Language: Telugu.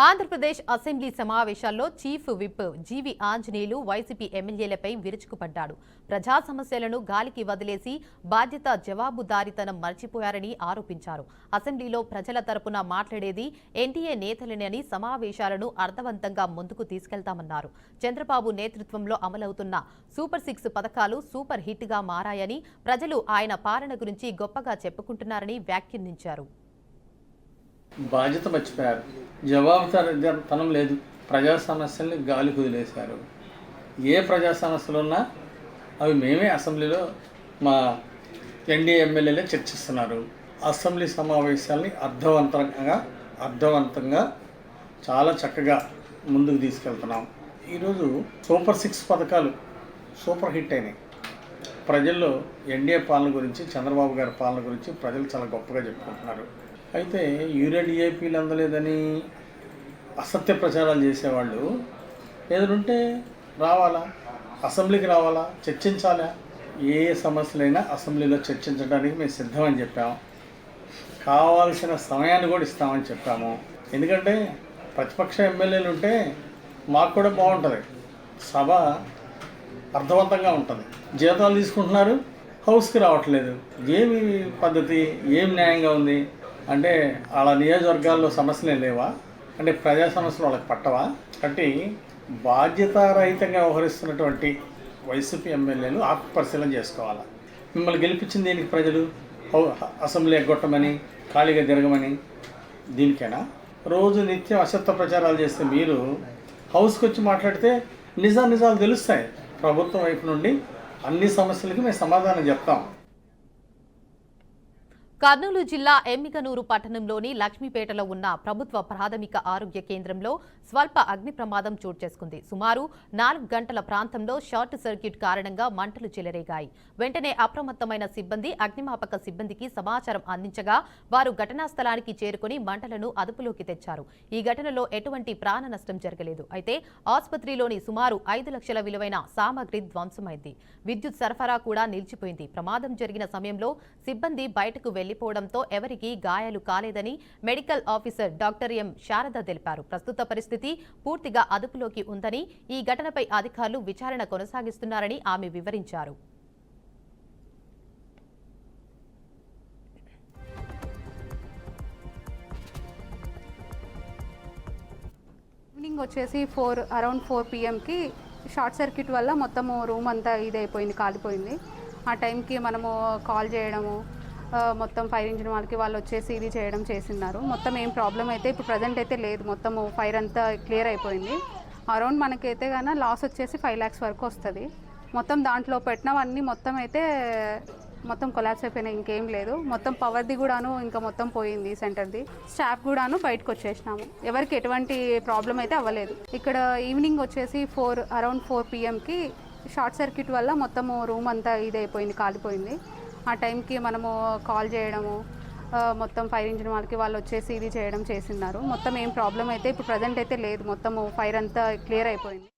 ఆంధ్రప్రదేశ్ అసెంబ్లీ సమావేశాల్లో చీఫ్ విప్ జీవి ఆంజనేయులు వైసీపీ ఎమ్మెల్యేలపై విరుచుకుపడ్డాడు. ప్రజా సమస్యలను గాలికి వదిలేసి బాధ్యత జవాబుదారీతనం మర్చిపోయారని ఆరోపించారు. అసెంబ్లీలో ప్రజల తరపున మాట్లాడేది ఎన్డీఏ నేతలేనని సమావేశాలను అర్థవంతంగా ముందుకు తీసుకెళ్తామన్నారు. చంద్రబాబు నేతృత్వంలో అమలవుతున్న సూపర్ 6 పథకాలు సూపర్ హిట్ గా మారాయని, ప్రజలు ఆయన పాలన గురించి గొప్పగా చెప్పుకుంటున్నారని వ్యాఖ్యానించారు. బాధ్యత మర్చిపోయారు. జవాబుదారీతనం లేదు. ప్రజా సమస్యల్ని గాలి కుదిలేశారు. ఏ ప్రజా సమస్యలు ఉన్నా అవి మేమే అసెంబ్లీలో మా ఎన్డీఏ ఎమ్మెల్యేలే చర్చిస్తున్నారు. అసెంబ్లీ సమావేశాలని అర్థవంతంగా చాలా చక్కగా ముందుకు తీసుకెళ్తున్నాం. ఈరోజు సూపర్ 6 పథకాలు సూపర్ హిట్ అయినాయి. ప్రజల్లో ఎన్డీఏ పాలన గురించి, చంద్రబాబు గారి పాలన గురించి ప్రజలు చాలా గొప్పగా చెప్పుకుంటున్నారు. అయితే యూరియా డిఏపీలు అందలేదని అసత్య ప్రచారాలు చేసేవాళ్ళు ఏదంటే రావాలా, అసెంబ్లీకి రావాలా, చర్చించాలా. ఏ సమస్యలైనా అసెంబ్లీలో చర్చించడానికి మేము సిద్ధమని చెప్పాము. కావాల్సిన సమయాన్ని కూడా ఇస్తామని చెప్పాము. ఎందుకంటే ప్రతిపక్ష ఎమ్మెల్యేలు ఉంటే మాకు కూడా బాగుంటుంది, సభ అర్థవంతంగా ఉంటుంది. జీతాలు తీసుకుంటున్నారు, హౌస్కి రావట్లేదు. ఏమి పద్ధతి, ఏం న్యాయంగా ఉంది అంటే వాళ్ళ నియోజకవర్గాల్లో సమస్యలే లేవా అంటే ప్రజా సమస్యలు వాళ్ళకి పట్టవా? కాబట్టి బాధ్యతారహితంగా వ్యవహరిస్తున్నటువంటి వైసీపీ ఎమ్మెల్యేలు ఆత్మపరిశీలన చేసుకోవాలి. మిమ్మల్ని గెలిపించింది దీనికి ప్రజలు అసెంబ్లీ ఎగ్గొట్టమని, ఖాళీగా తిరగమని, దీనికైనా రోజు నిత్యం అసత్య ప్రచారాలు చేస్తే మీరు హౌస్కి వచ్చి మాట్లాడితే నిజాలు తెలుస్తాయి. ప్రభుత్వం వైపు నుండి అన్ని సమస్యలకి మేము సమాధానం చెప్తాం. కర్నూలు జిల్లా ఎమ్మిగనూరు పట్టణంలోని లక్ష్మీపేటలో ఉన్న ప్రభుత్వ ప్రాథమిక ఆరోగ్య కేంద్రంలో స్వల్ప అగ్ని ప్రమాదం చోటు చేసుకుంది. సుమారు 4 గంటల ప్రాంతంలో షార్ట్ సర్క్యూట్ కారణంగా మంటలు చెలరేగాయి. వెంటనే అప్రమత్తమైన సిబ్బంది అగ్నిమాపక సిబ్బందికి సమాచారం అందించగా వారు ఘటనా స్థలానికి చేరుకుని మంటలను అదుపులోకి తెచ్చారు. ఈ ఘటనలో ఎటువంటి ప్రాణ నష్టం జరగలేదు. అయితే ఆసుపత్రిలోని సుమారు 5 లక్షల విలువైన సామగ్రి ధ్వంసమైంది. విద్యుత్ సరఫరా కూడా నిలిచిపోయింది. ప్రమాదం జరిగిన సమయంలో సిబ్బంది బయటకు వెళ్లిపోవడంతో ఎవరికీ గాయాలు కాలేదని medical officer doctor M Sharada తెలిపారు. ప్రస్తుత పరిస్థితి పూర్తిగా అదుపులోకి ఉందని, ఈ ఘటనపై అధికారులు విచారణ కొనసాగిస్తున్నారని ఆమె వివరించారు. ఈవినింగ్ వచ్చేసి అరౌండ్ 4 PM షార్ట్ సర్క్యూట్ వల్ల మొత్తము రూమ్ అంతా ఇదైపోయింది, కాలిపోయింది. ఆ టైంకి మనము కాల్ చేయడము, మొత్తం ఫైర్ ఇంజిన్ వాళ్ళకి వాళ్ళు వచ్చేసి ఇది చేయడం చేసినారు. మొత్తం ఏం ప్రాబ్లం అయితే ఇప్పుడు ప్రజెంట్ అయితే లేదు. మొత్తము ఫైర్ అంతా క్లియర్ అయిపోయింది. అరౌండ్ మనకైతే కానీ లాస్ వచ్చేసి 5 lakhs వరకు వస్తుంది. మొత్తం దాంట్లో పెట్టినవన్నీ మొత్తం అయితే మొత్తం కొలాప్స్ అయిపోయినాయి, ఇంకేం లేదు. మొత్తం పవర్ది కూడాను ఇంకా మొత్తం పోయింది, సెంటర్ది. స్టాఫ్ కూడాను బయటకు వచ్చేసినాము. ఎవరికి ఎటువంటి ప్రాబ్లం అయితే అవ్వలేదు. ఇక్కడ ఈవినింగ్ వచ్చేసి అరౌండ్ 4 PM షార్ట్ సర్క్యూట్ వల్ల మొత్తము రూమ్ అంతా ఇదైపోయింది, కాలిపోయింది. ఆ టైంకి మనము కాల్ చేయడము, మొత్తం ఫైర్ ఇంజిన్ వాళ్ళకి వాళ్ళు వచ్చేసి ఇది చేయడం చేసినారు. మొత్తం ఏం ప్రాబ్లం అయితే ఇప్పుడు ప్రజెంట్ అయితే లేదు. మొత్తము ఫైర్ అంతా క్లియర్ అయిపోయింది.